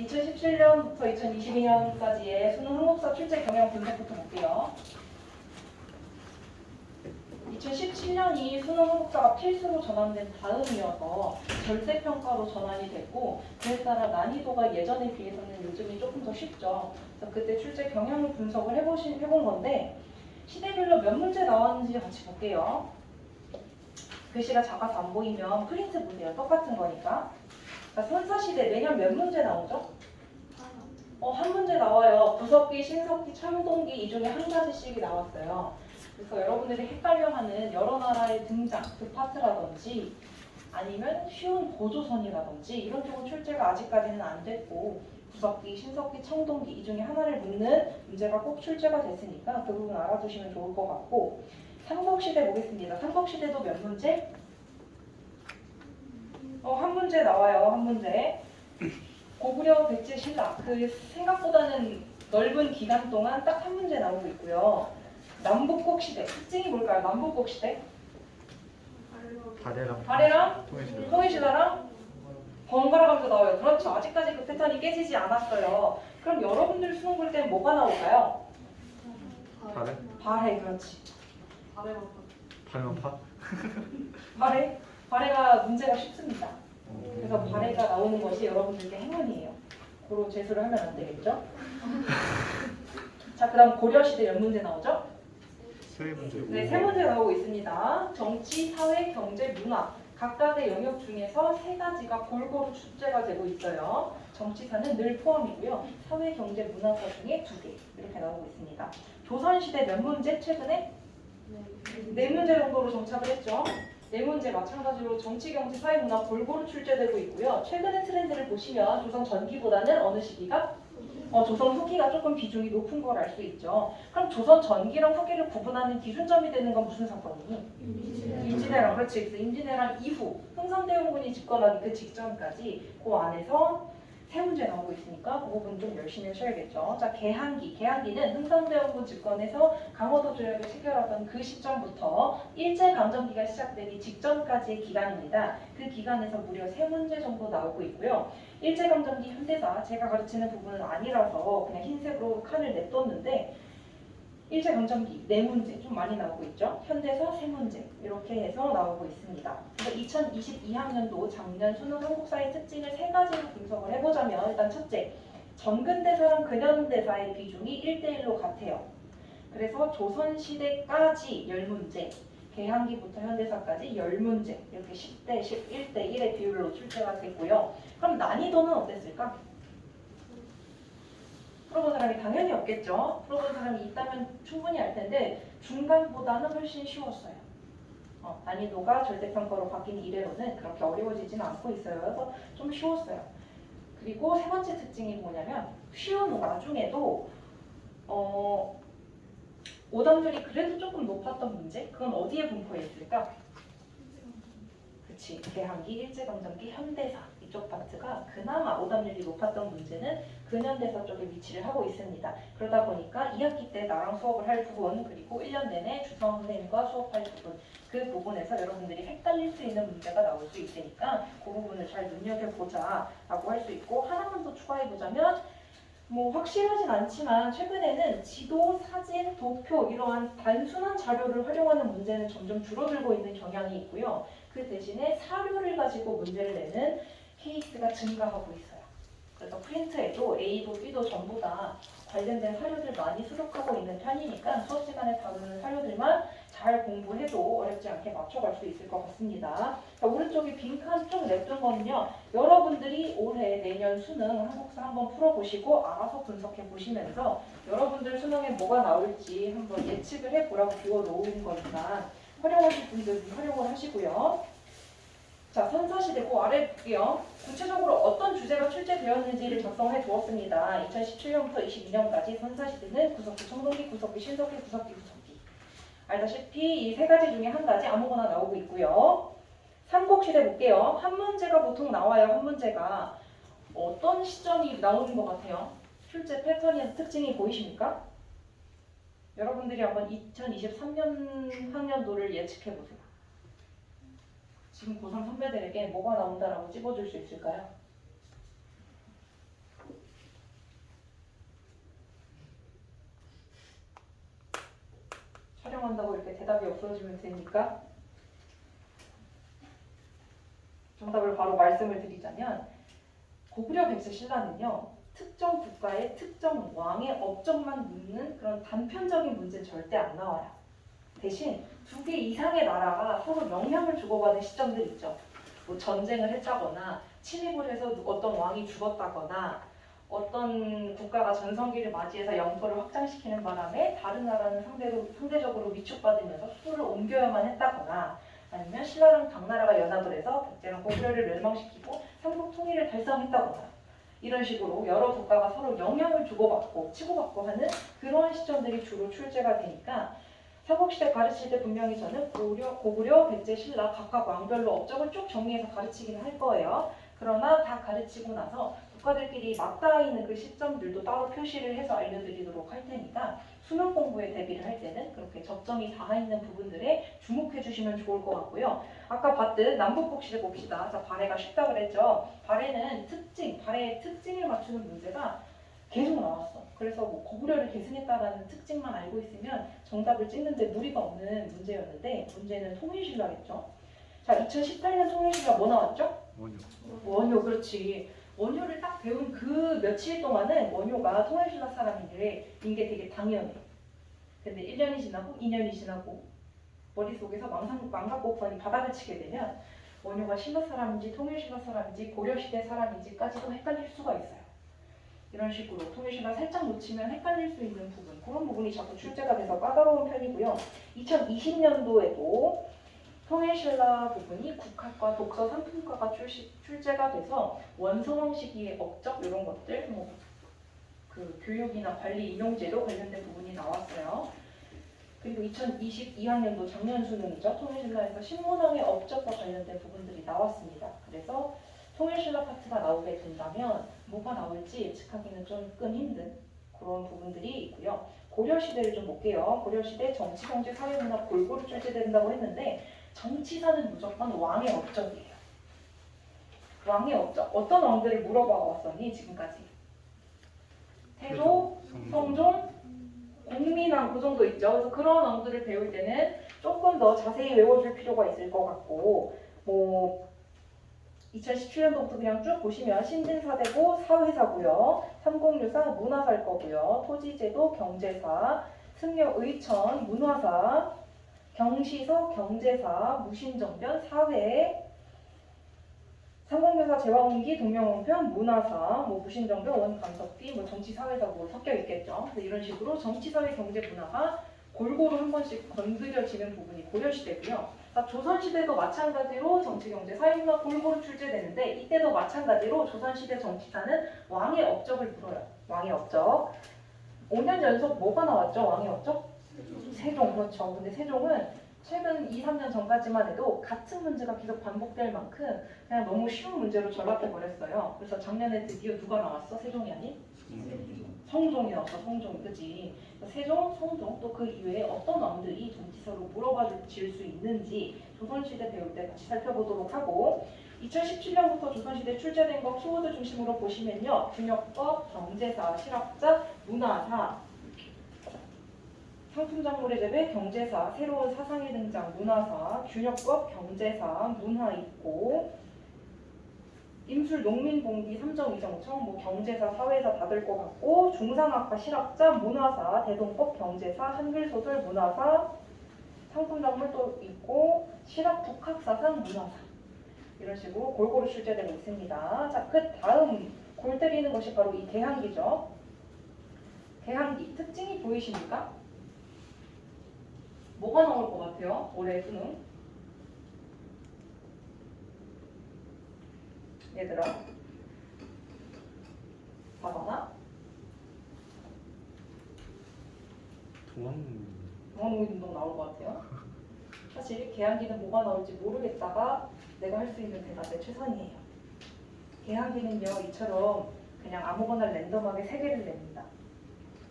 2017년부터 2022년까지의 수능 한국사 출제 경향 분석부터 볼게요. 2017년이 수능 한국사가 필수로 전환된 다음이어서 절대평가로 전환이 됐고, 그에 따라 난이도가 예전에 비해서는 요즘이 조금 더 쉽죠. 그래서 그때 출제 경향 분석을 해본 건데, 시대별로 몇 문제 나왔는지 같이 볼게요. 글씨가 작아서 안 보이면 프린트 보세요. 똑같은 거니까. 자, 선사시대 매년 몇 문제 나오죠? 한 문제 나와요. 구석기, 신석기, 청동기 이 중에 한 가지씩이 나왔어요. 그래서 여러분들이 헷갈려하는 여러 나라의 등장, 그 파트라든지 아니면 쉬운 고조선이라든지 이런 쪽은 출제가 아직까지는 안 됐고, 구석기, 신석기, 청동기 이 중에 하나를 묻는 문제가 꼭 출제가 됐으니까 그 부분 알아두시면 좋을 것 같고, 삼국시대 보겠습니다. 삼국시대도 몇 문제? 한 문제 나와요. 한 문제. 고구려, 백제, 신라 그 생각보다는 넓은 기간 동안 딱 한 문제 나오고 있고요. 남북국 시대 특징이 뭘까요? 남북국 시대? 발해랑 통일신라랑 번갈아 가면서 나와요. 그렇죠. 아직까지 그 패턴이 깨지지 않았어요. 그럼 여러분들 수능 볼 때는 뭐가 나올까요? 발해. 그렇지. 발만 파? 발해가 문제가 쉽습니다. 그래서 발해가 나오는 것이 여러분들께 행운이에요. 고로 재수를 하면 안 되겠죠? 자, 그 다음 고려시대 몇 문제 나오죠? 네, 세 문제 나오고 있습니다. 정치, 사회, 경제, 문화 각각의 영역 중에서 세 가지가 골고루 출제가 되고 있어요. 정치사는 늘 포함이고요. 사회, 경제, 문화사 중에 2개 이렇게 나오고 있습니다. 조선시대 몇 문제? 최근에? 네 문제 정도로 정착을 했죠. 네 문제 마찬가지로 정치, 경제, 사회, 문화 골고루 출제되고 있고요. 최근의 트렌드를 보시면 조선 전기보다는 어느 시기가? 조선 후기가 조금 비중이 높은 걸 알 수 있죠. 그럼 조선 전기랑 후기를 구분하는 기준점이 되는 건 무슨 사건이니? 임진왜란. 그렇지. 그래서 임진왜란 이후 흥선대원군이 집권하기 그 직전까지 그 안에서 세 문제 나오고 있으니까 그 부분 좀 열심히 하셔야겠죠. 자, 개항기는 흥선대원군 집권에서 강화도 조약을 체결하던 그 시점부터 일제강점기가 시작되기 직전까지의 기간입니다. 그 기간에서 무려 세 문제 정도 나오고 있고요. 일제강점기 현대사 제가 가르치는 부분은 아니라서 그냥 흰색으로 칸을 냅뒀는데, 일제강점기 4문제 좀 많이 나오고 있죠. 현대사 3문제 이렇게 해서 나오고 있습니다. 그래서 2022학년도 작년 수능 한국사의 특징을 3가지로 분석을 해보자면, 일단 첫째, 전근대사랑 근현대사의 비중이 1대1로 같아요. 그래서 조선시대까지 10문제, 개항기부터 현대사까지 10문제 이렇게 10대 10, 1대 1의 비율로 출제가 됐고요. 그럼 난이도는 어땠을까? 풀어본 사람이 당연히 없겠죠. 풀어본 사람이 있다면 충분히 알 텐데 중간보다는 훨씬 쉬웠어요. 난이도가 절대평가로 바뀐 이래로는 그렇게 어려워지지는 않고 있어요. 그래서 좀 쉬웠어요. 그리고 세 번째 특징이 뭐냐면, 쉬운 와중에도 오답률이 그래도 조금 높았던 문제? 그건 어디에 분포해 있을까? 그치, 개항기, 일제강점기, 현대사 이쪽 파트가 그나마 오답률이 높았던 문제는 근현대사 쪽에 위치를 하고 있습니다. 그러다 보니까 2학기 때 나랑 수업을 할 부분, 그리고 1년 내내 주성 선생님과 수업할 부분, 그 부분에서 여러분들이 헷갈릴 수 있는 문제가 나올 수 있으니까 그 부분을 잘 눈여겨보자 라고 할 수 있고, 하나만 더 추가해보자면, 확실하진 않지만 최근에는 지도, 사진, 도표 이러한 단순한 자료를 활용하는 문제는 점점 줄어들고 있는 경향이 있고요. 그 대신에 사료를 가지고 문제를 내는 케이스가 증가하고 있어요. 그래서 프린트에도 A도 B도 전부 다 관련된 사료들 많이 수록하고 있는 편이니까 수업 시간에 다루는 사료들만 잘 공부해도 어렵지 않게 맞춰갈 수 있을 것 같습니다. 자, 오른쪽에 빈칸 좀 냅둔 거는요, 여러분들이 올해 내년 수능 한국사 한번 풀어보시고 알아서 분석해 보시면서 여러분들 수능에 뭐가 나올지 한번 예측을 해보라고 비워놓은 거니까 활용하실 분들은 활용을 하시고요. 자, 선사시대 그 아래 볼게요. 구체적으로 어떤 주제가 출제되었는지를 작성해 두었습니다. 2017년부터 22년까지 선사시대는 구석기, 청동기, 구석기, 신석기, 구석기. 알다시피 이 세 가지 중에 한 가지 아무거나 나오고 있고요. 삼국시대 볼게요. 한 문제가 보통 나와요. 한 문제가 어떤 시점이 나오는 것 같아요? 출제 패턴의 특징이 보이십니까? 여러분들이 한번 2023년 학년도를 예측해 보세요. 지금 고3 선배들에게 뭐가 나온다라고 찝어줄 수 있을까요? 사용한다고 이렇게 대답이 없어지면 됩니까? 정답을 바로 말씀을 드리자면 고구려 백제 신라는요. 특정 국가의 특정 왕의 업적만 묻는 그런 단편적인 문제는 절대 안 나와요. 대신 두 개 이상의 나라가 서로 영향을 주고받은 시점들 있죠. 뭐 전쟁을 했다거나 침입을 해서 어떤 왕이 죽었다거나 어떤 국가가 전성기를 맞이해서 영토를 확장시키는 바람에 다른 나라는 상대적으로 위축받으면서 수도를 옮겨야만 했다거나 아니면 신라랑 당나라가 연합을 해서 백제랑 고구려를 멸망시키고 삼국 통일을 달성했다거나 이런 식으로 여러 국가가 서로 영향을 주고받고 치고받고 하는 그런 시점들이 주로 출제가 되니까 삼국시대 가르칠 때 분명히 저는 고구려, 백제, 신라 각각 왕별로 업적을 쭉 정리해서 가르치긴 할 거예요. 그러나 다 가르치고 나서 국가들끼리 맞닿아 있는 그 시점들도 따로 표시를 해서 알려드리도록 할 테니까 수능 공부에 대비를 할 때는 그렇게 접점이 닿아 있는 부분들에 주목해 주시면 좋을 것 같고요. 아까 봤듯 남북국시를 봅시다. 자, 발해가 쉽다 그랬죠. 발해는 발해의 특징을 맞추는 문제가 계속 나왔어. 그래서 뭐 고구려를 계승했다라는 특징만 알고 있으면 정답을 찍는데 무리가 없는 문제였는데 문제는 통일신라겠죠. 자, 2018년 통일신라 뭐 나왔죠? 원효, 그렇지. 원효를 딱 배운 그 며칠 동안은 원효가 통일신라 사람인 게 되게 당연해. 근데 1년이 지나고 2년이 지나고 머릿속에서 망각곡선이 바닥을 치게 되면 원효가 신라 사람인지 통일신라 사람인지 고려시대 사람인지까지도 헷갈릴 수가 있어요. 이런 식으로 통일신라 살짝 놓치면 헷갈릴 수 있는 부분, 그런 부분이 자꾸 출제가 돼서 까다로운 편이고요. 2020년도에도 통일신라 부분이 국학과 독서 상품과가 출제가 돼서 원소왕 시기의 업적 이런 것들, 그 교육이나 관리 인용제도 관련된 부분이 나왔어요. 그리고 2022학년도 작년 수능이죠. 통일신라에서 신문왕의 업적과 관련된 부분들이 나왔습니다. 그래서 통일신라 파트가 나오게 된다면 뭐가 나올지 예측하기는 조금 힘든 그런 부분들이 있고요. 고려시대를 좀 볼게요. 고려시대 정치, 경제, 사회문화 골고루 출제된다고 했는데 정치사는 무조건 왕의 업적이에요. 왕의 업적. 어떤 왕들을 물어봐 왔었니 지금까지? 태조, 성종, 공민왕 그 정도 있죠. 그래서 그런 왕들을 배울 때는 조금 더 자세히 외워줄 필요가 있을 것 같고 2017년도부터 그냥 쭉 보시면 신진사대고 사회사고요. 삼공유사 문화사일 거고요. 토지제도 경제사, 승려의천 문화사, 경시서 경제사, 무신정변 사회, 삼공유사 제왕홍기 동명홍편 문화사, 무신정변 원감석비 정치사회사 섞여 있겠죠. 이런 식으로 정치사회 경제 문화가 골고루 한 번씩 건드려지는 부분이 고려시대고요. 조선시대도 마찬가지로 정치, 경제, 사회문화 골고루 출제되는데 이때도 마찬가지로 조선시대 정치사는 왕의 업적을 물어요. 왕의 업적. 5년 연속 뭐가 나왔죠? 왕의 업적? 세종, 그렇죠. 근데 세종은 최근 2, 3년 전까지만 해도 같은 문제가 계속 반복될 만큼 그냥 너무 쉬운 문제로 전락해버렸어요. 그래서 작년에 드디어 누가 나왔어? 세종이 아닌? 성종이 나왔어. 성종, 그치? 세종, 성종, 또 그 이외에 어떤 왕들이 정치사로 물어봐 줄 수 있는지 조선시대 배울 때 같이 살펴보도록 하고 2017년부터 조선시대 출제된 거 키워드 중심으로 보시면요. 균역법, 경제사, 실학자, 문화사, 상품작물의 재배, 경제사, 새로운 사상의 등장, 문화사, 균역법, 경제사, 문화 있고 임술, 농민, 봉기, 삼정, 이정청, 경제사, 사회사 다 될 것 같고 중상학과, 실학자, 문화사, 대동법, 경제사, 한글소설, 문화사, 상품작물도 있고 실학, 북학사상, 문화사 이런 식으로 골고루 출제되고 있습니다. 자, 그 다음 골 때리는 것이 바로 이 개항기죠. 개항기 특징이 보이십니까? 뭐가 나올 것 같아요? 올해 수능? 얘들아 봐봐나? 동학농민운동 나올 것 같아요. 사실 개항기는 뭐가 나올지 모르겠다가 내가 할 수 있는 대답에 최선이에요. 개항기는요 이처럼 그냥 아무거나 랜덤하게 3개를 냅니다.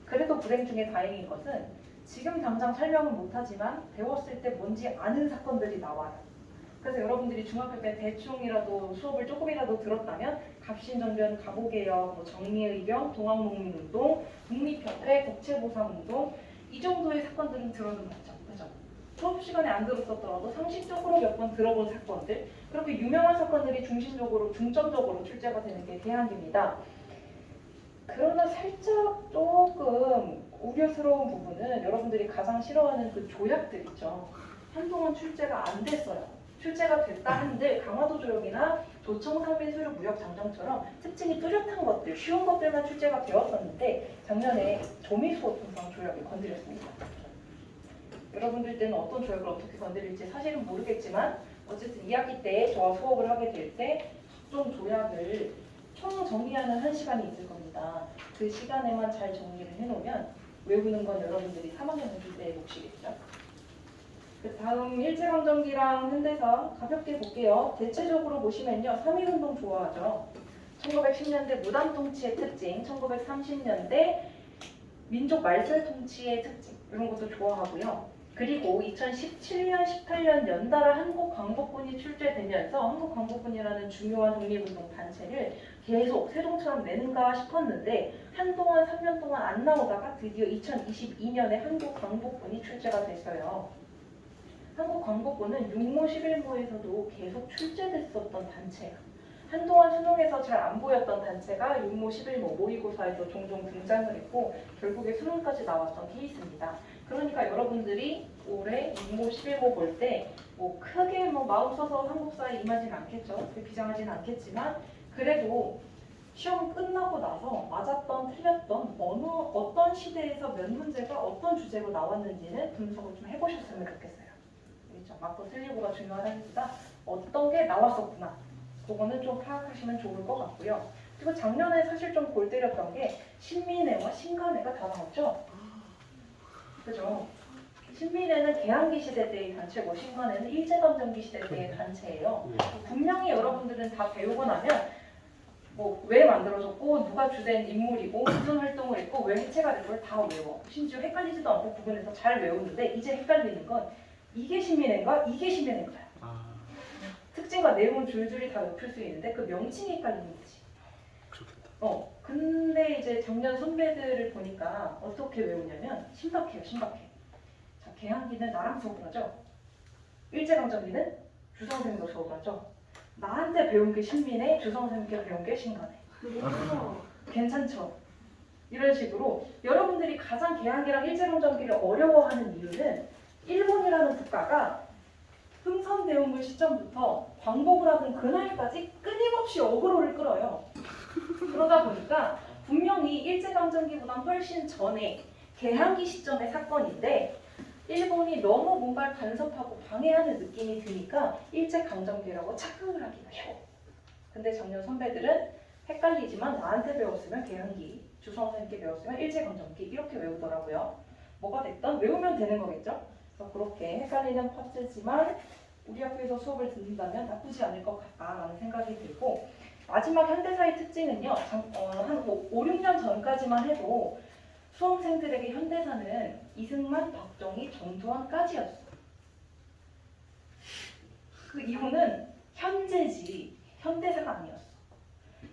그래도 불행 중에 다행인 것은 지금 당장 설명은 못하지만 배웠을 때 뭔지 아는 사건들이 나와요. 그래서 여러분들이 중학교 때 대충이라도 수업을 조금이라도 들었다면 갑신정변, 갑오개혁, 정미의병, 동학농민운동, 국립협회, 국채보상운동 이 정도의 사건들은 들어는 봤죠. 그죠? 수업 시간에 안 들었었더라도 상식적으로 몇 번 들어본 사건들, 그렇게 유명한 사건들이 중점적으로 출제가 되는 게 개항기입니다. 그러나 살짝 조금 우려스러운 부분은 여러분들이 가장 싫어하는 그 조약들 있죠. 한동안 출제가 안 됐어요. 출제가 됐다 한들 강화도 조약이나 도청 상민 수료 무역 장정처럼 특징이 뚜렷한 것들, 쉬운 것들만 출제가 되었었는데 작년에 조미수호 통상 조약을 건드렸습니다. 여러분들 때는 어떤 조약을 어떻게 건드릴지 사실은 모르겠지만 어쨌든 2학기 때 저와 수업을 하게 될 때 각종 조약을 총 정리하는 한 시간이 있을 겁니다. 그 시간에만 잘 정리를 해놓으면 외우는 건 여러분들이 3학년 되실 때의 몫이겠죠. 그 다음 일제강점기랑 현대사 가볍게 볼게요. 대체적으로 보시면요. 3.1운동 좋아하죠. 1910년대 무단통치의 특징, 1930년대 민족 말살 통치의 특징 이런 것도 좋아하고요. 그리고 2017년, 18년 연달아 한국광복군이 출제되면서 한국광복군이라는 중요한 독립운동 단체를 계속 새동처럼 내는가 싶었는데 한동안 3년 동안 안 나오다가 드디어 2022년에 한국광복군이 출제가 됐어요. 한국광복군은 6모 11모에서도 계속 출제됐었던 단체예요. 한동안 수능에서 잘 안 보였던 단체가 6모 11모 모의고사에서 종종 등장을 했고 결국에 수능까지 나왔던 케이스입니다. 그러니까 여러분들이 올해 6모 11모 볼 때 뭐 크게 마음 써서 한국사에 임하진 않겠죠. 비장하진 않겠지만 그래도 시험 끝나고 나서 맞았던 틀렸던 어떤 시대에서 몇 문제가 어떤 주제로 나왔는지는 분석을 좀 해보셨으면 좋겠어요. 그렇죠? 맞고 틀리고가 중요하다기보다 어떤 게 나왔었구나. 그거는 좀 파악하시면 좋을 것 같고요. 그리고 작년에 사실 좀 골 때렸던 게 신민회와 신간회가 다 나왔죠. 그죠? 신민회는 개항기 시대 때의 단체고 신간회는 일제강점기 시대 때의 단체예요. 분명히 여러분들은 다 배우고 나면 뭐 왜 만들어졌고 누가 주된 인물이고 무슨 활동을 했고 왜 해체가 됐고 다 외워. 심지어 헷갈리지도 않고 부분에서 잘 외우는데 이제 헷갈리는 건 이게 신민회인가 이게 신민회인가요. 특징과 내용은 줄줄이 다 읊을 수 있는데 그 명칭이 헷갈리는 거지. 그렇겠다. 근데 이제 작년 선배들을 보니까 어떻게 외우냐면 신박해요, 신박해. 자, 개항기는 나랑 수업을 하죠. 일제강점기는 주성생도 수업을 하죠. 나한테 배운 게 신민회, 주성생께 배운 게 신간회. 괜찮죠? 이런 식으로 여러분들이 가장 개항기랑 일제강점기를 어려워하는 이유는 일본이라는 국가가 흥선대원군 시점부터 광복을 하던 그날까지 끊임없이 어그로를 끌어요. 그러다 보니까 분명히 일제강점기보다 훨씬 전에 개항기 시점의 사건인데 일본이 너무 뭔가를 간섭하고 방해하는 느낌이 드니까 일제강점기라고 착각을 하기가 쉬워. 근데 작년 선배들은 헷갈리지만 나한테 배웠으면 개항기, 주성선생님께 배웠으면 일제강점기 이렇게 외우더라고요. 뭐가 됐든 외우면 되는 거겠죠? 그래서 그렇게 헷갈리는 파트지만 우리 학교에서 수업을 듣는다면 나쁘지 않을 것 같다라는 생각이 들고 마지막 현대사의 특징은요. 한 5, 6년 전까지만 해도 수험생들에게 현대사는 이승만, 박정희, 전두환까지였어. 그 이유는 현재지 현대사가 아니었어.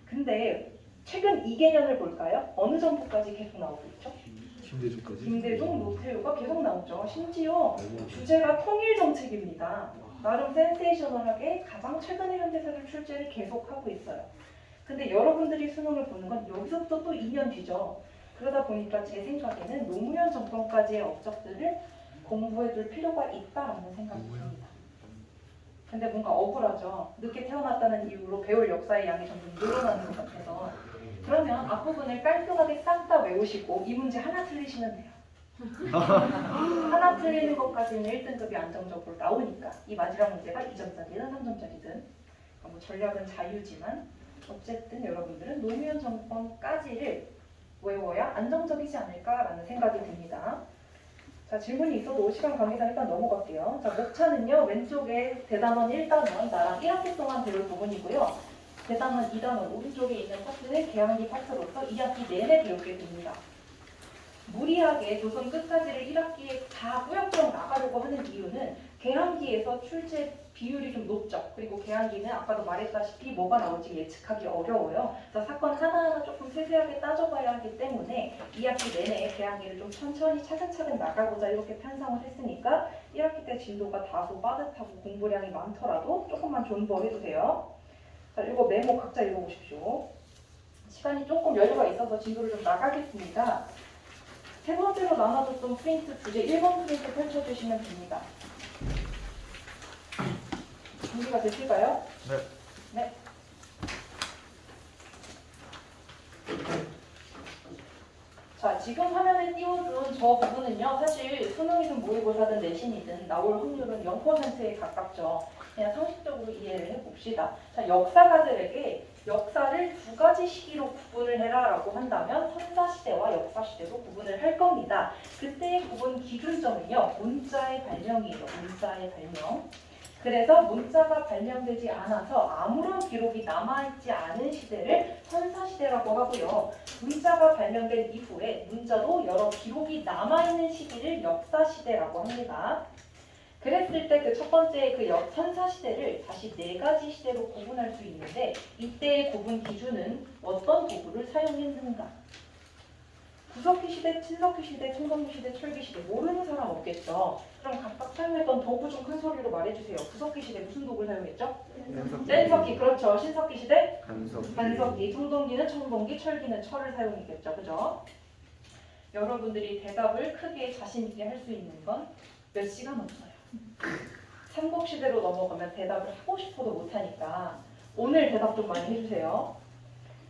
근데 최근 2개년을 볼까요? 어느 정도까지 계속 나오고 있죠? 김대중까지? 김대중, 노태우가 계속 나오죠. 심지어 주제가 통일정책입니다. 나름 센세이셔널하게 가장 최근의 현대사를 출제를 계속하고 있어요. 근데 여러분들이 수능을 보는 건 여기서부터 또 2년 뒤죠. 그러다 보니까 제 생각에는 노무현 정권까지의 업적들을 공부해둘 필요가 있다라는 생각이 듭니다. 근데 뭔가 억울하죠. 늦게 태어났다는 이유로 배울 역사의 양이 점점 늘어나는 것 같아서 그러면 앞부분을 깔끔하게 싹 다 외우시고 이 문제 하나 틀리시면 돼요. 하나 틀리는 것까지는 1등급이 안정적으로 나오니까 이 마지막 문제가 2점짜리든 3점짜리든 뭐 전략은 자유지만 어쨌든 여러분들은 노무현 정권까지를 외워야 안정적이지 않을까라는 생각이 듭니다. 자, 질문이 있어도 시간 관계상 일단 넘어갈게요. 자, 목차는요. 왼쪽에 대단원 1단원 나랑 1학기 동안 배울 부분이고요. 대단원 2단원 오른쪽에 있는 파트는 개항기 파트로서 2학기 내내 배우게 됩니다. 무리하게 조선 끝까지를 1학기에 다 꾸역꾸역 나가려고 하는 이유는 개항기에서 출제 비율이 좀 높죠. 그리고 개항기는 아까도 말했다시피 뭐가 나올지 예측하기 어려워요. 그래서 사건 하나하나 조금 세세하게 따져봐야 하기 때문에 2학기 내내 계약일을 좀 천천히 차근차근 나가보자 이렇게 편성을 했으니까 1학기 때 진도가 다소 빠듯하고 공부량이 많더라도 조금만 존버해도 돼요. 자, 이거 메모 각자 읽어보십시오. 시간이 조금 여유가 있어서 진도를 좀 나가겠습니다. 세 번째로 나눠줬던 프린트 주제 1번 프린트 펼쳐주시면 됩니다. 준비가 되실까요? 네. 네. 자, 지금 화면에 띄워둔 저 부분은요, 사실 수능이든 모의고사든 내신이든 나올 확률은 0%에 가깝죠. 그냥 상식적으로 이해를 해봅시다. 자, 역사가들에게 역사를 두 가지 시기로 구분을 해라 라고 한다면 선사시대와 역사시대로 구분을 할 겁니다. 그때의 구분 기준점은요, 문자의 발명이에요. 문자의 발명. 그래서 문자가 발명되지 않아서 아무런 기록이 남아있지 않은 시대를 선사시대라고 하고요. 문자가 발명된 이후에 문자도 여러 기록이 남아있는 시기를 역사시대라고 합니다. 그랬을 때 그 첫 번째 그 선사시대를 다시 네 가지 시대로 구분할 수 있는데 이때의 구분 기준은 어떤 도구를 사용했는가? 구석기 시대, 친석기 시대, 청동기 시대, 철기 시대 모르는 사람 없겠죠? 그럼 각각 사용했던 도구 좀 큰 소리로 말해주세요. 구석기 시대 무슨 도구를 사용했죠? 뗀석기, 그렇죠. 신석기 시대? 간석기, 청동기는 청동기, 철기는 철을 사용했겠죠. 그죠? 여러분들이 대답을 크게 자신 있게 할 수 있는 건 몇 시간 없어요. 삼국시대로 넘어가면 대답을 하고 싶어도 못하니까 오늘 대답 좀 많이 해주세요.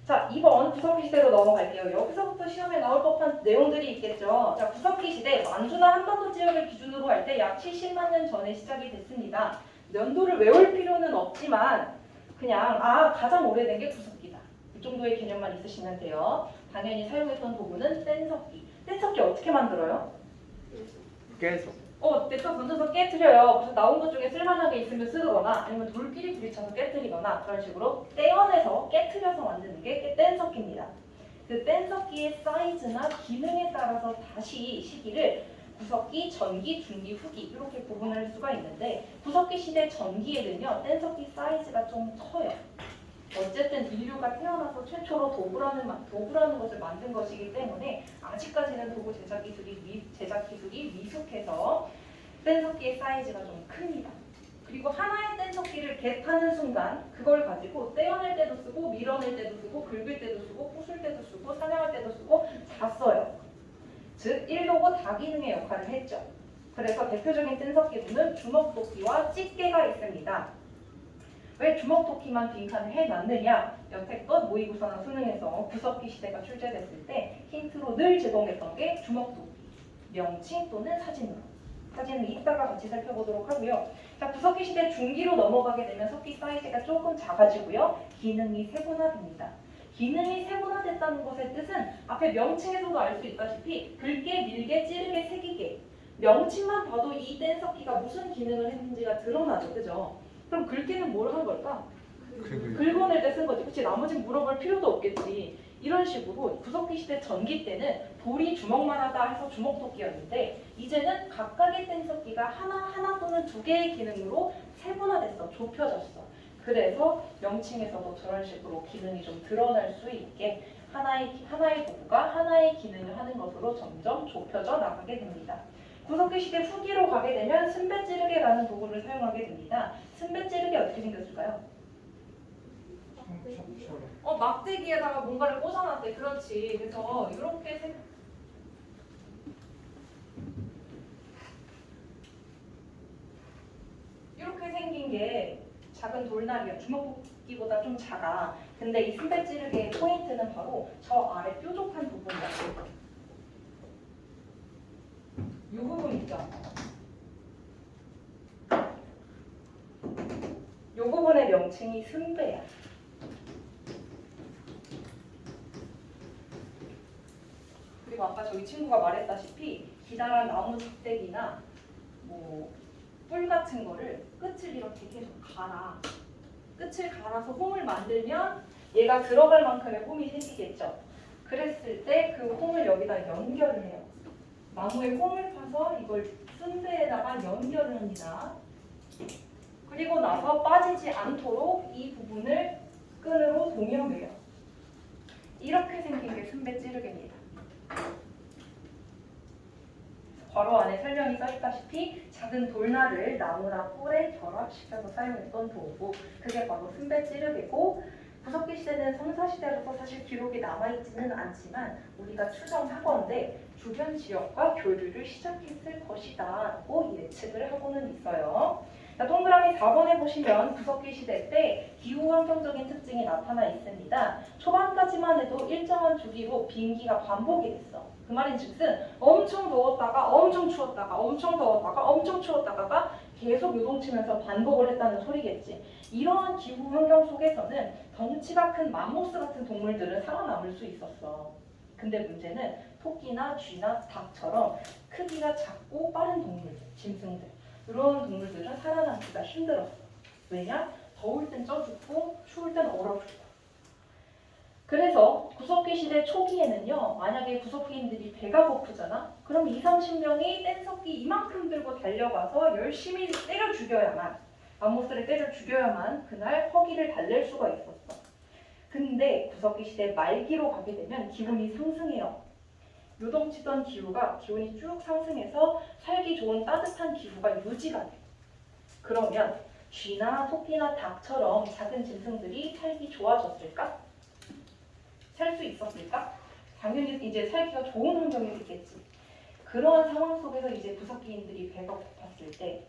자, 2번 구석기 시대로 넘어갈게요. 여기서부터 시험에 나올 법한 내용들이 있겠죠. 자, 구석기 시대 만주나 한반도 지역을 기준으로 할 때 약 70만 년 전에 시작이 됐습니다. 연도를 외울 필요는 없지만 그냥 가장 오래된 게 구석기다. 이 정도의 개념만 있으시면 돼요. 당연히 사용했던 도구는 뗀석기. 뗀석기 어떻게 만들어요? 깨서. 냅다 던져서 깨트려요. 그래서 나온 것 중에 쓸만하게 있으면 쓰거나 아니면 돌끼리 부딪혀서 깨트리거나 그런 식으로 떼어내서 깨트려서 만드는 게 뗀석기입니다. 그 뗀석기의 사이즈나 기능에 따라서 다시 시기를 구석기, 전기, 중기, 후기 이렇게 구분할 수가 있는데 구석기 시대 전기에는요 뗀석기 사이즈가 좀 커요. 어쨌든 인류가 태어나서 최초로 도구라는 것을 만든 것이기 때문에 아직까지는 도구 제작 기술이 미숙해서 뗀석기의 사이즈가 좀 큽니다. 그리고 하나의 뗀석기를 겟하는 순간 그걸 가지고 떼어낼 때도 쓰고 밀어낼 때도 쓰고 긁을 때도 쓰고 부술 때도 쓰고 사냥할 때도 쓰고 다 써요. 즉 1도구 다기능의 역할을 했죠. 그래서 대표적인 뗀석기로는 주먹도끼와 집게가 있습니다. 왜 주먹도끼만 빈칸을 해놨느냐? 여태껏 모의고사나 수능에서 구석기 시대가 출제됐을 때 힌트로 늘 제공했던 게 주먹도끼, 명칭 또는 사진으로. 사진은 이따가 같이 살펴보도록 하고요. 자, 구석기 시대 중기로 넘어가게 되면 석기 사이즈가 조금 작아지고요. 기능이 세분화됩니다. 기능이 세분화됐다는 것의 뜻은 앞에 명칭에서도 알 수 있다시피 긁게, 밀게, 찌르게, 새기게 명칭만 봐도 이 뗀석기가 무슨 기능을 했는지가 드러나죠. 그죠? 그럼 긁기는 뭘 한 걸까? 긁어낼 때 쓴 거지. 그치? 나머지는 물어볼 필요도 없겠지. 이런 식으로 구석기 시대 전기 때는 돌이 주먹만 하다 해서 주먹도끼였는데 이제는 각각의 뗀석기가 하나 또는 두 개의 기능으로 세분화됐어. 좁혀졌어. 그래서 명칭에서도 저런 식으로 기능이 좀 드러날 수 있게 하나의 도구가 하나의 기능을 하는 것으로 점점 좁혀져 나가게 됩니다. 구석기 시대 후기로 가게 되면 순배찌르개라는 도구를 사용하게 됩니다. 순배찌르개 어떻게 생겼을까요? 막대기에다가 뭔가를 꽂아놨대. 그렇지. 그래서 이렇게 생긴 게 작은 돌날이야. 주먹도끼보다 좀 작아. 근데 이 순배찌르개의 포인트는 바로 저 아래 뾰족한 부분이야. 이 부분 있죠? 이 부분의 명칭이 순배야. 그리고 아까 저기 친구가 말했다시피 기다란 나무 작대기나 뿔 같은 거를 끝을 이렇게 계속 갈아. 끝을 갈아서 홈을 만들면 얘가 들어갈 만큼의 홈이 생기겠죠. 그랬을 때 그 홈을 여기다 연결을 해요. 나무에 홈을 파서 이걸 순대에다가 연결을 합니다. 그리고 나서 빠지지 않도록 이 부분을 끈으로 동여매요. 이렇게 생긴 순배 찌르개입니다. 괄호 안에 설명이 써있다시피 작은 돌날을 나무나 뿔에 결합시켜서 사용했던 도구, 그게 바로 순배 찌르개고, 구석기 시대는 성사시대로서 사실 기록이 남아있지는 않지만 우리가 추정하건대 주변 지역과 교류를 시작했을 것이다 라고 예측을 하고는 있어요. 자, 동그라미 4번에 보시면 구석기 시대 때 기후 환경적인 특징이 나타나 있습니다. 초반까지만 해도 일정한 주기로 빙기가 반복이 됐어. 그 말인즉슨 엄청 더웠다가 엄청 추웠다가 엄청 더웠다가 엄청 추웠다가 계속 요동치면서 반복을 했다는 소리겠지. 이러한 기후 환경 속에서는 덩치가 큰 맘모스 같은 동물들은 살아남을 수 있었어. 근데 문제는 토끼나 쥐나 닭처럼 크기가 작고 빠른 동물들, 짐승들, 이런 동물들은 살아남기가 힘들었어. 왜냐? 더울 땐 쪄 죽고 추울 땐 얼어 죽고. 그래서 구석기 시대 초기에는요, 만약에 구석기인들이 배가 고프잖아? 그럼 2, 30명이 뗀석기 이만큼 들고 달려가서 열심히 때려 죽여야만, 맘모스를 때려 죽여야만 그날 허기를 달랠 수가 있었어. 근데 구석기 시대 말기로 가게 되면 기온이 상승해요. 요동치던 기온이 쭉 상승해서 살기 좋은 따뜻한 기후가 유지가 돼. 그러면 쥐나 토끼나 닭처럼 작은 짐승들이 살기 좋아졌을까? 살 수 있었을까? 당연히 이제 살기가 좋은 환경이 있겠지. 그러한 상황 속에서 이제 구석기인들이 배가 고팠을 때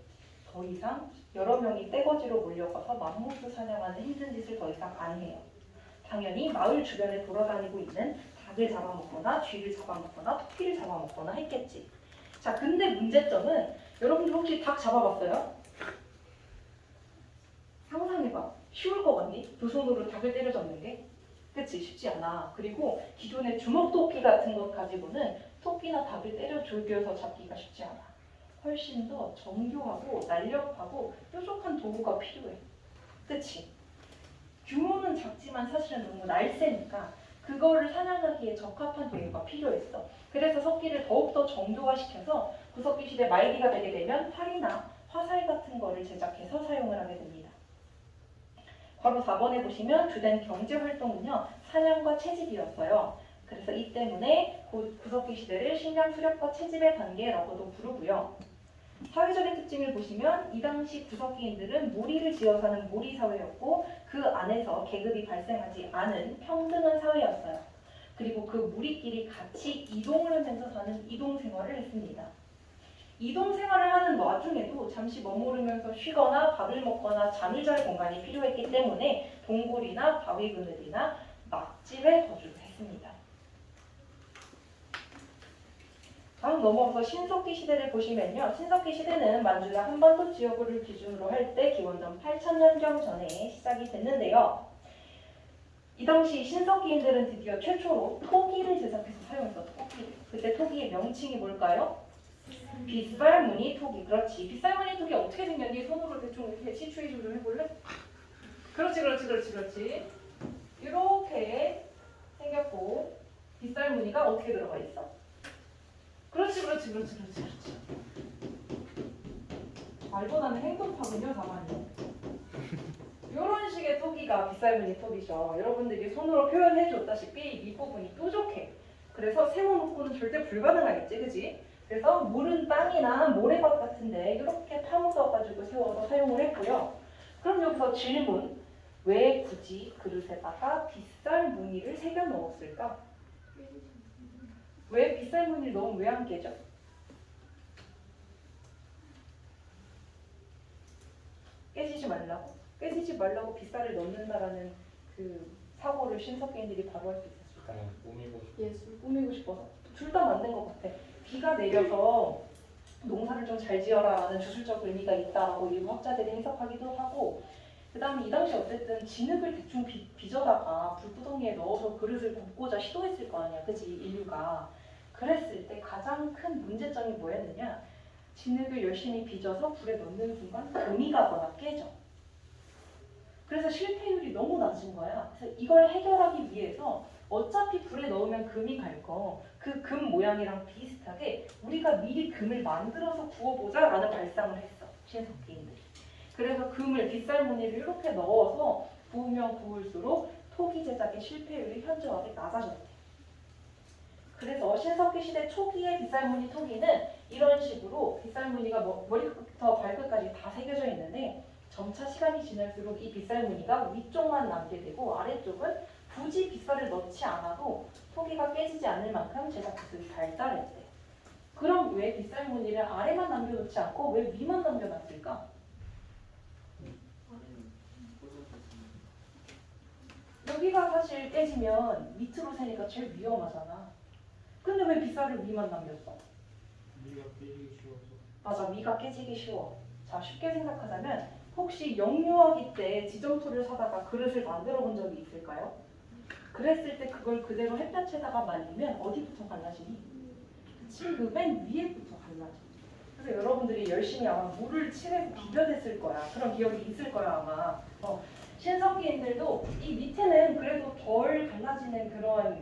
더 이상 여러 명이 떼거지로 몰려가서 맘모스 사냥하는 힘든 짓을 더 이상 안 해요. 당연히 마을 주변에 돌아다니고 있는 닭을 잡아먹거나 쥐를 잡아먹거나 토끼를 잡아먹거나 했겠지. 자, 근데 문제점은 여러분들 혹시 닭 잡아봤어요? 상상해봐. 쉬울 것 같니? 두 손으로 닭을 때려 잡는 게? 그치? 쉽지 않아. 그리고 기존의 주먹토끼 같은 것 가지고는 토끼나 닭을 때려 죽여서 잡기가 쉽지 않아. 훨씬 더 정교하고 날렵하고 뾰족한 도구가 필요해. 그치? 규모는 작지만 사실은 너무 날쌔니까 그거를 사냥하기에 적합한 도구가 필요했어. 그래서 석기를 더욱더 정교화시켜서 구석기 시대 말기가 되게 되면 활이나 화살 같은 거를 제작해서 사용을 하게 됩니다. 바로 4번에 보시면 주된 경제활동은요, 사냥과 채집이었어요. 그래서 이 때문에 구석기 시대를 식량 수렵과 채집의 단계라고도 부르고요. 사회적인 특징을 보시면 이 당시 구석기인들은 무리를 지어 사는 무리사회였고 그 안에서 계급이 발생하지 않은 평등한 사회였어요. 그리고 그 무리끼리 같이 이동을 하면서 사는 이동생활을 했습니다. 이동생활을 하는 와중에도 잠시 머무르면서 쉬거나 밥을 먹거나 잠을 잘 공간이 필요했기 때문에 동굴이나 바위 그늘이나 막집에 거주를 했습니다. 다음 넘어가서 신석기 시대를 보시면요. 신석기 시대는 만주나 한반도 지역을 기준으로 할 때 기원전 8,000년경 전에 시작이 됐는데요. 이 당시 신석기인들은 드디어 최초로 토기를 제작해서 사용했어. 토기를. 그때 토기의 명칭이 뭘까요? 빗살무늬 토기. 그렇지. 빗살무늬 토기 어떻게 생겼니? 손으로 대충 이렇게 시추에이션 좀 해볼래? 그렇지. 이렇게 생겼고 빗살무늬가 어떻게 들어가 있어? 그렇지. 말도 나는 행동파군요, 다만요. 이런 식의 토기가 빗살무늬 토기죠. 여러분들이 손으로 표현해줬다시피 이 부분이 뾰족해. 그래서 세워놓고는 절대 불가능하겠지, 그지? 그래서 물은 땅이나 모래밭 같은데 이렇게 파묻어가지고 세워서 사용을 했고요. 그럼 여기서 질문. 왜 굳이 그릇에다가 빗살무늬를 새겨 넣었을까? 왜 빗살무늬를 넣으면 왜 안 깨져? 깨지지 말라고 빗살을 넣는다라는 그 사고를 신석기인들이 바로 할 수 있었을까요? 꾸미고 싶어서. 둘 다 맞는 것 같아. 비가 내려서 농사를 좀 잘 지어라라는 주술적 의미가 있다라고 일부 학자들이 해석하기도 하고, 그 다음에 이 당시 어쨌든 진흙을 대충 빚어다가 불구덩이에 넣어서 그릇을 굽고자 시도했을 거 아니야, 그치? 인류가. 그랬을 때 가장 큰 문제점이 뭐였느냐? 진흙을 열심히 빚어서 불에 넣는 순간 금이 가거나 깨져. 그래서 실패율이 너무 낮은 거야. 그래서 이걸 해결하기 위해서 어차피 불에 넣으면 금이 갈 거, 그 금 모양이랑 비슷하게 우리가 미리 금을 만들어서 구워보자 라는 발상을 했어, 신석기인들이. 그래서 금을, 빗살무늬를 이렇게 넣어서 구우면 구울수록 토기 제작의 실패율이 현저하게 낮아졌대. 그래서 신석기 시대 초기의 빗살무늬 토기는 이런 식으로 빗살무늬가 머리부터 발끝까지 다 새겨져 있는데 점차 시간이 지날수록 이 빗살무늬가 위쪽만 남게 되고 아래쪽은 굳이 빗살을 넣지 않아도 토기가 깨지지 않을 만큼 제작 기술이 발달했대. 그럼 왜 빗살무늬를 아래만 남겨놓지 않고 왜 위만 남겨놨을까? 여기가 사실 깨지면 밑으로 새니까 제일 위험하잖아. 근데 왜 빗살을 위만 남겼어? 위가 깨지기 쉬워서. 맞아, 위가 깨지기 쉬워. 자, 쉽게 생각하자면 혹시 영유아기 때 지점토를 사다가 그릇을 만들어 본 적이 있을까요? 그랬을 때 그걸 그대로 햇볕에다가 말리면 어디부터 갈라지니? 그치, 그 맨 위에부터 갈라져. 그래서 여러분들이 열심히 아마 물을 칠해서 비벼댔을 거야. 그런 기억이 있을 거야 아마. 신석기인들도 이 밑에는 그래도 덜 갈라지는 그런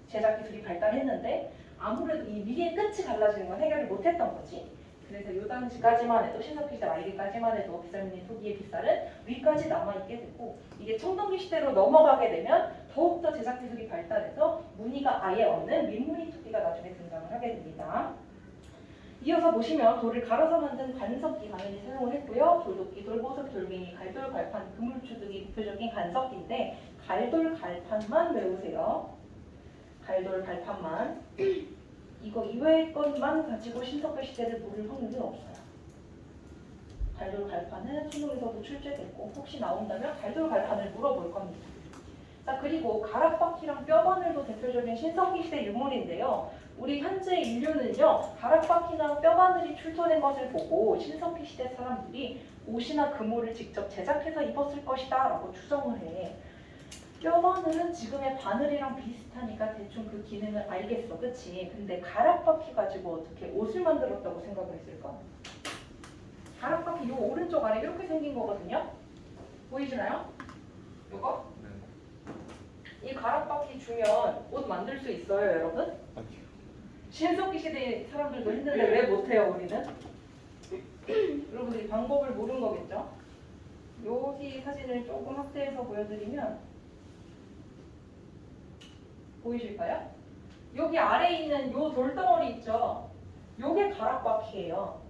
제작 기술이 발달했는데 아무래도 이 위에 끝이 갈라지는 건 해결을 못했던 거지. 그래서 요 당시까지만 해도 신석기 시대 말기까지만 해도 빗살무늬 토기의 빗살은 위까지 남아있게 되고 이게 청동기 시대로 넘어가게 되면 더욱더 제작 기술이 발달해서 무늬가 아예 없는 민무늬 토기가 나중에 등장을 하게 됩니다. 이어서 보시면 돌을 갈아서 만든 간석기 당연히 사용을 했고요. 돌도끼, 돌보석, 돌멩이, 갈돌, 갈판, 그물추 등이 대표적인 간석기인데 갈돌, 갈판만 외우세요. 갈돌, 갈판만. 이거 이외의 것만 가지고 신석기 시대를 물을 확률은 없어요. 갈돌, 갈판은 수능에서도 출제됐고 혹시 나온다면 갈돌, 갈판을 물어볼 겁니다. 자, 그리고 가락바퀴랑 뼈바늘도 대표적인 신석기 시대 유물인데요. 우리 현재 인류는요, 가락바퀴나 뼈바늘이 출토된 것을 보고 신석기 시대 사람들이 옷이나 그물을 직접 제작해서 입었을 것이다 라고 추정을 해. 뼈바늘은 지금의 바늘이랑 비슷하니까 대충 그 기능을 알겠어, 그치? 근데 가락바퀴 가지고 어떻게 옷을 만들었다고 생각을 했을까? 가락바퀴 요 오른쪽 아래 이렇게 생긴 거거든요? 보이시나요? 요거? 이 가락바퀴 주면 옷 만들 수 있어요, 여러분? 아니요. 신석기 시대 사람들도 했는데 왜 못해요, 우리는? 여러분들이 방법을 모르는 거겠죠? 여기 사진을 조금 확대해서 보여드리면 보이실까요? 여기 아래에 있는 요 돌덩어리 있죠? 요게 가락바퀴예요.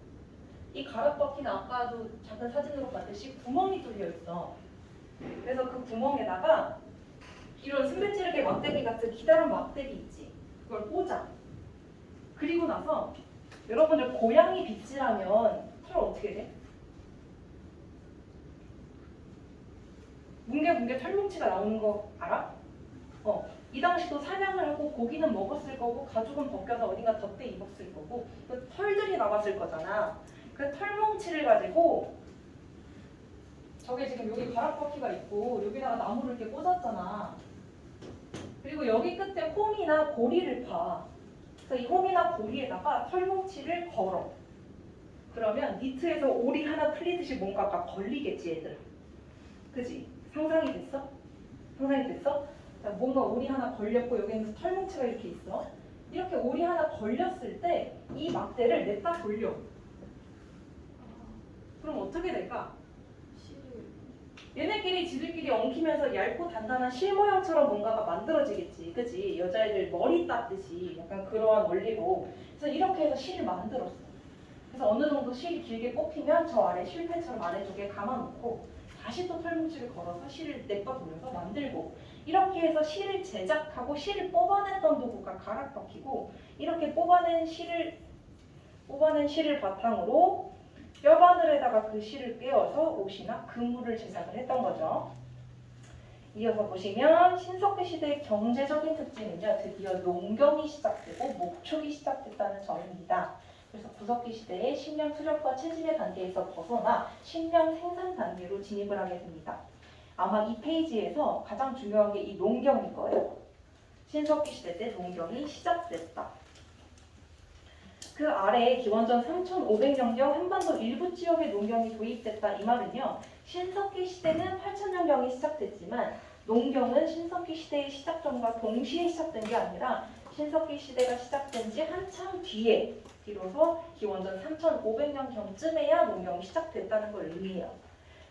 이 가락바퀴는 아까도 작은 사진으로 봤듯이 구멍이 뚫려 있어. 그래서 그 구멍에다가 이런 순대찌르개 막대기 같은 기다란 막대기 있지? 그걸 꽂아. 그리고 나서 여러분들 고양이 빗질하면 털 어떻게 돼? 뭉게뭉게 털뭉치가 나오는 거 알아? 이 당시도 사냥을 하고 고기는 먹었을 거고 가죽은 벗겨서 어딘가 덧대 입었을 거고 그 털들이 나왔을 거잖아. 그 털뭉치를 가지고 저게 지금 여기 가락바퀴가 있고 여기다가 나무를 이렇게 꽂았잖아. 그리고 여기 끝에 홈이나 고리를 파. 그래서 이 홈이나 고리에다가 털뭉치를 걸어. 그러면 니트에서 오리 하나 풀리듯이 뭔가가 걸리겠지, 얘들. 그지? 상상이 됐어? 상상이 됐어? 자, 뭔가 오리 하나 걸렸고 여기는 털뭉치가 이렇게 있어. 이렇게 오리 하나 걸렸을 때 이 막대를 냈다 돌려. 그럼 어떻게 될까? 얘네끼리 지들끼리 엉키면서 얇고 단단한 실 모양처럼 뭔가가 만들어지겠지, 그치? 여자애들 머리 땄듯이 약간 그러한 원리로. 그래서 이렇게 해서 실을 만들었어. 그래서 어느 정도 실이 길게 뽑히면 저 아래 실패처럼 아래쪽에 감아놓고 다시 또 털뭉치를 걸어서 실을 냅다 돌려서 만들고 이렇게 해서 실을 제작하고 실을 뽑아냈던 도구가 가락바퀴고 이렇게 뽑아낸 실을 바탕으로 뼈바늘에다가 그 실을 꿰어서 옷이나 그물을 제작을 했던 거죠. 이어서 보시면 신석기 시대의 경제적인 특징은요. 드디어 농경이 시작되고 목축이 시작됐다는 점입니다. 그래서 구석기 시대의 식량 수렵과 채집의 단계에서 벗어나 식량 생산 단계로 진입을 하게 됩니다. 아마 이 페이지에서 가장 중요한 게 이 농경일 거예요. 신석기 시대 때 농경이 시작됐다. 그 아래에 기원전 3500년경 한반도 일부 지역에 농경이 도입됐다 이 말은요. 신석기 시대는 8000년경이 시작됐지만 농경은 신석기 시대의 시작 전과 동시에 시작된 게 아니라 신석기 시대가 시작된 지 한참 뒤에 비로소 기원전 3500년경쯤에야 농경이 시작됐다는 걸 의미해요.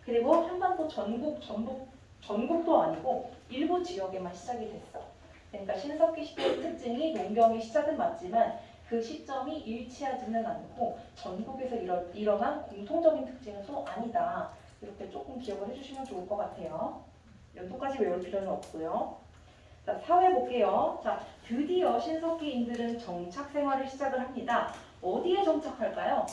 그리고 한반도 전국도 아니고 일부 지역에만 시작이 됐어. 그러니까 신석기 시대의 특징이 농경의 시작은 맞지만 그 시점이 일치하지는 않고 전국에서 일어난 공통적인 특징은 또 아니다. 이렇게 조금 기억을 해주시면 좋을 것 같아요. 연도까지 외울 필요는 없고요. 자, 사회 볼게요. 자, 드디어 신석기인들은 정착 생활을 시작을 합니다. 어디에 정착할까요?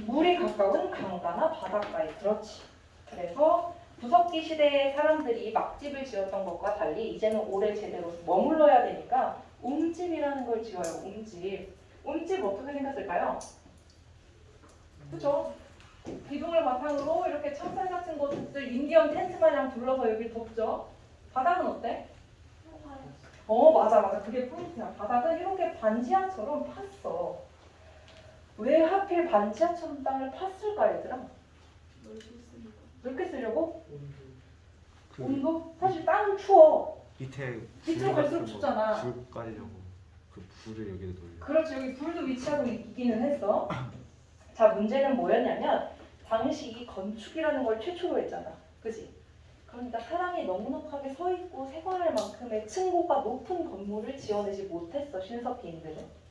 물이 가까운 강가나 바닷가에. 그렇지. 그래서 구석기 시대의 사람들이 막집을 지었던 것과 달리 이제는 오래 제대로 머물러야 되니까 움집이라는 걸 지어요. 움집. 움집 어떻게 생겼을까요? 그죠? 기둥을 바탕으로 이렇게 창살 같은 것들 인디언 텐트 마냥 둘러서 여기 덮죠. 바닥은 어때? 맞아. 그게 포인트야. 바닥은 이렇게 반지하처럼 팠어. 왜 하필 반지하처럼 땅을 팠을까, 얘들아? 넓게 쓰려고? 온도? 사실 땅은 추워. 밑에 밑으로 갈수록 춥잖아. 불 까려고 그 불을 여기다 돌려. 그렇지. 여기 불도 위치하고 있기는 했어. 자, 문제는 뭐였냐면 당시 이 건축이라는 걸 최초로 했잖아. 그지? 그러니까 사람이 넉넉하게 서 있고 생활할 만큼의 층고가 높은 건물을 지어내지 못했어, 신석기인들은.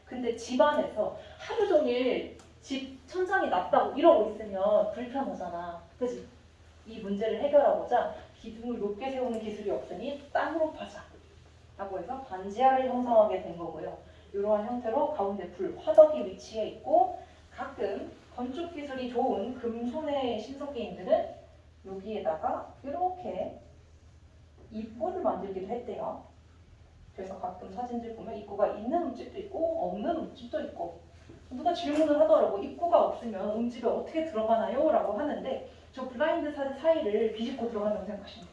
근데 집안에서 하루 종일 집 천장이 낮다고 이러고 있으면 불편하잖아. 그지? 이 문제를 해결하고자 기둥을 높게 세우는 기술이 없으니 땅으로 파자 라고 해서 반지하를 형성하게 된 거고요. 이러한 형태로 가운데 불, 화덕이 위치해 있고 가끔 건축 기술이 좋은 금손의 신석기인들은 여기에다가 이렇게 입구를 만들기도 했대요. 그래서 가끔 사진들 보면 입구가 있는 움집도 있고 없는 움집도 있고 누가 질문을 하더라고. 입구가 없으면 움집에 어떻게 들어가나요? 라고 하는데 저 블라인드 사이를 비집고 들어간다고 생각하십니다.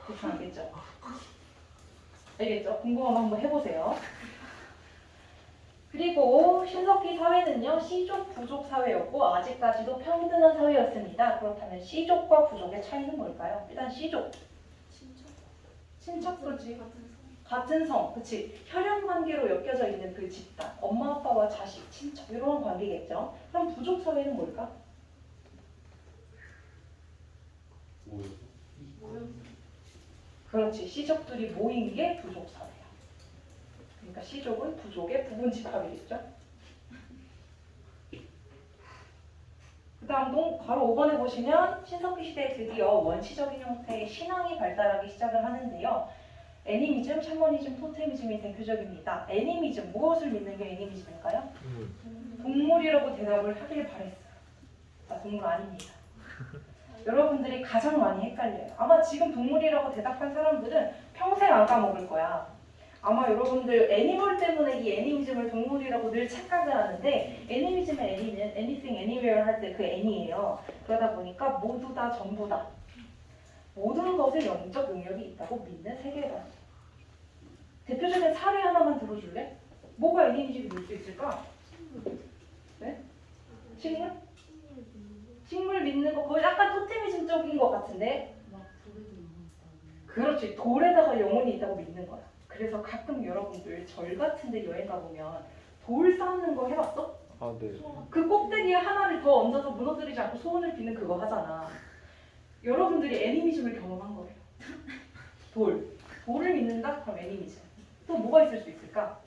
그렇죠? 알겠죠? 알겠죠? 궁금하면 한번 해보세요. 그리고 신석기 사회는요, 시족, 부족 사회였고 아직까지도 평등한 사회였습니다. 그렇다면 시족과 부족의 차이는 뭘까요? 일단 시족. 친척, 그렇지. 같은 성, 그치. 혈연 관계로 엮여져 있는 그 집단, 엄마 아빠와 자식, 친척 이런 관계겠죠. 그럼 부족 사회는 뭘까? 그렇지. 시족들이 모인 게 부족 사회야. 그러니까 시족은 부족의 부분 집합이겠죠. 그 다음 바로 5번에 보시면 신석기 시대에 드디어 원시적인 형태의 신앙이 발달하기 시작을 하는데요. 애니미즘, 샤머니즘, 토테미즘이 대표적입니다. 애니미즘, 무엇을 믿는 게 애니미즘일까요? 동물이라고 대답을 하길 바랬어요. 자, 동물 아닙니다. 여러분들이 가장 많이 헷갈려요. 아마 지금 동물이라고 대답한 사람들은 평생 안 까먹을 거야. 아마 여러분들 애니멀 때문에 이 애니미즘을 동물이라고 늘 착각을 하는데 애니미즘의 애니는 anything, anywhere 할 때 그 애니예요. 그러다 보니까 모두 다 전부 다 모든 것에 영적 능력이 있다고 믿는 세계관. 대표적인 사례 하나만 들어줄래? 뭐가 애니미즘이 될 수 있을까? 네? 식물? 식물 믿는 거 거의 약간 토테미즘적인 것 같은데? 그렇지. 돌에다가 영혼이 있다고 믿는 거야. 그래서 가끔 여러분들 절 같은 데 여행 가보면 돌 쌓는 거 해봤어? 아, 네. 그 꼭대기에 하나를 더 얹어서 무너뜨리지 않고 소원을 비는 그거 하잖아. 여러분들이 애니미즘을 경험한 거예요. 돌을 믿는다? 그럼 애니미즘. 또 뭐가 있을 수 있을까?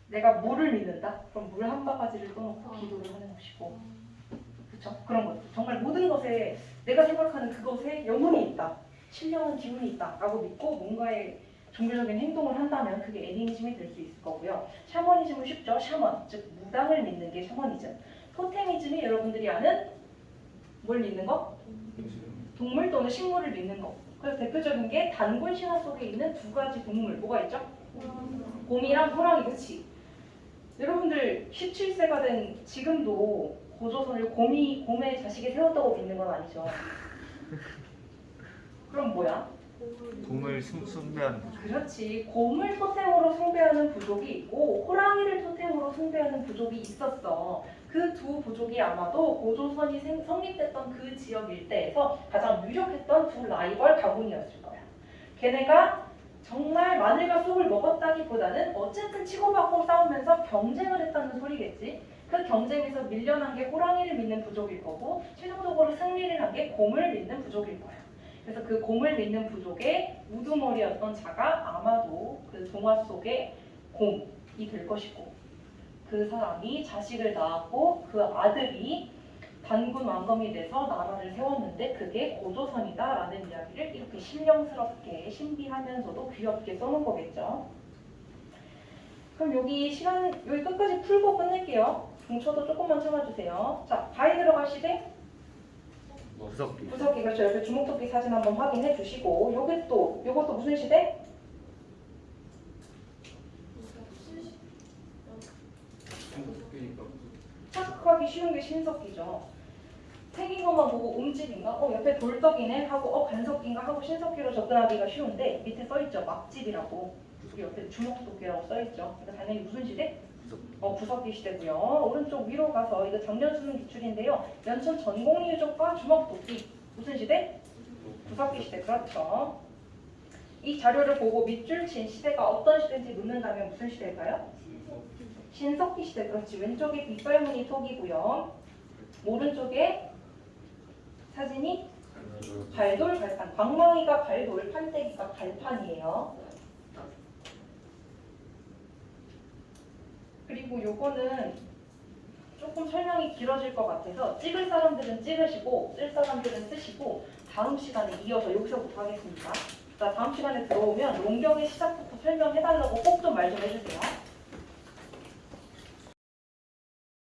내가 물을 믿는다? 그럼 물 한 바가지를 떠놓고 기도를 하는 것이고, 그렇죠? 그런 것. 정말 모든 것에 내가 생각하는 그것에 영혼이 있다, 신령한 기운이 있다라고 믿고 뭔가의 종교적인 행동을 한다면 그게 애니미즘이 될 수 있을 거고요. 샤머니즘은 쉽죠. 샤먼, 즉 무당을 믿는 게 샤머니즘. 토테미즘이 여러분들이 아는 뭘 믿는 거? 동물 또는 식물을 믿는 거. 그래서 대표적인 게 단군 신화 속에 있는 두 가지 동물. 뭐가 있죠? 곰이랑 호랑이. 그치? 여러분들 17세가 된 지금도 고조선을 곰의 자식이 세웠다고 믿는 건 아니죠. 그럼 뭐야? 곰을 숭배하는 거죠. 그렇지. 곰을 토템으로 숭배하는 부족이 있고 호랑이를 토템으로 숭배하는 부족이 있었어. 그 두 부족이 아마도 고조선이 성립됐던 그 지역 일대에서 가장 유력했던 두 라이벌 가문이었을 거야. 걔네가 정말 마늘과 쑥을 먹었다기보다는 어쨌든 치고받고 싸우면서 경쟁을 했다는 소리겠지. 그 경쟁에서 밀려난 게 호랑이를 믿는 부족일 거고 최종적으로 승리를 한 게 곰을 믿는 부족일 거야. 그래서 그 곰을 믿는 부족의 우두머리였던 자가 아마도 그 동화 속의 곰이 될 것이고, 그 사람이 자식을 낳았고 그 아들이 단군 왕검이 돼서 나라를 세웠는데 그게 고조선이다라는 이야기를 이렇게 신령스럽게 신비하면서도 귀엽게 써놓은 거겠죠. 그럼 여기 끝까지 풀고 끝낼게요. 중초도 조금만 참아주세요. 자, 바위 들어가시되 구석기. 구석기, 그렇죠. 옆에 주목토끼 사진 한번 확인해 주시고, 요것도 무슨 시대? 착각하기 쉬운 게 신석기죠. 생긴 것만 보고 움직인가? 옆에 돌떡이네 하고 간석기인가 하고 신석기로 접근하기가 쉬운데 밑에 써있죠. 막집이라고. 여기 옆에 주목토끼라고 써있죠. 그러니까 당연히 무슨 시대? 구석기 시대고요. 오른쪽 위로 가서 이거 작년 수능 기출인데요. 연천 전공유족과 주목토끼 무슨 시대? 구석기 시대. 그렇죠. 이 자료를 보고 밑줄 친 시대가 어떤 시대인지 묻는다면 무슨 시대일까요? 신석기 시대. 그렇지. 왼쪽에 빗발무늬 톡이고요. 오른쪽에 사진이 발돌 발판. 방망이가 발돌, 판때기가 발판이에요. 그리고 요거는 조금 설명이 길어질 것 같아서 찍을 사람들은 찍으시고 쓸 사람들은 쓰시고 다음 시간에 이어서 여기서부터 하겠습니다. 자, 다음 시간에 들어오면 농경의 시작부터 설명해달라고 꼭 좀 말 좀 해주세요.